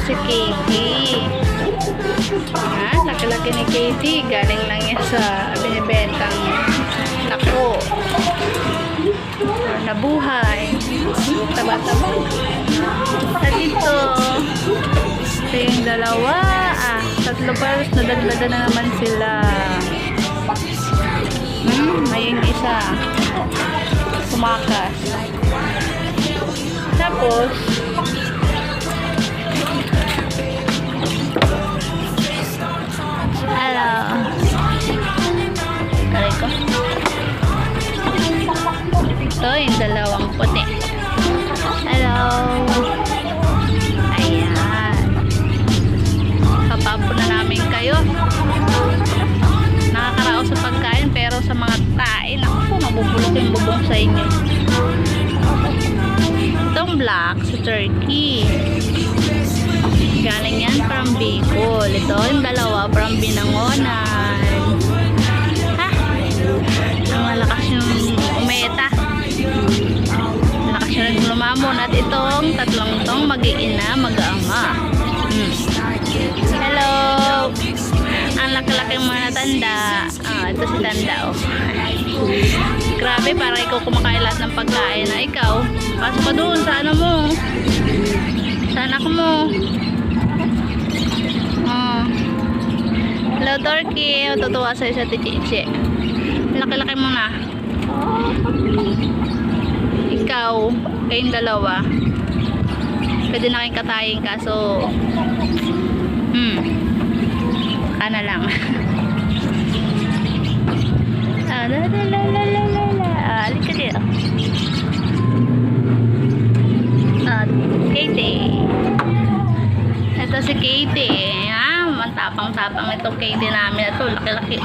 si Katie. Laki-laki ni Katie. Galing lang yan sa binibentang lako. Or nabuhay. Taba-taba. At ito, ito yung dalawa. Tatlo pa. Nadagdaga na naman sila. Ayun isa. Tumakas. Tapos, hello. Taray ko. Ito yung dalawang puti. Hello. Ayan. Papapo na namin kayo. Nakakaraos sa pagkain pero sa mga tain, ako mabubulok yung bubong sa inyo. Itong black sa Turkey. Galing yan from Bicol. Ito yung dalawa from Binangonan. Ang malakas yung umeta. Malakas yung lumamon. At itong tatlong itong mag-iina, mag-ama. Hello! Ang laki-laki mga natanda. Ito si Tanda, oh. Grabe, parang ikaw kumakain lahat ng pagkain. Ikaw, pasok ka doon sa ano mo. Sa anak mo. Hello, Turkey. Matutuwa sa'yo sa Tichichi. Laki-laki mo na. Ikaw, kayong dalawa. Pwede na kayong katayin kaso kana lang. Alik ka dito. Katie. Ito si Katie. Matapang-tapang itong Katie namin. Ito, laki-laki.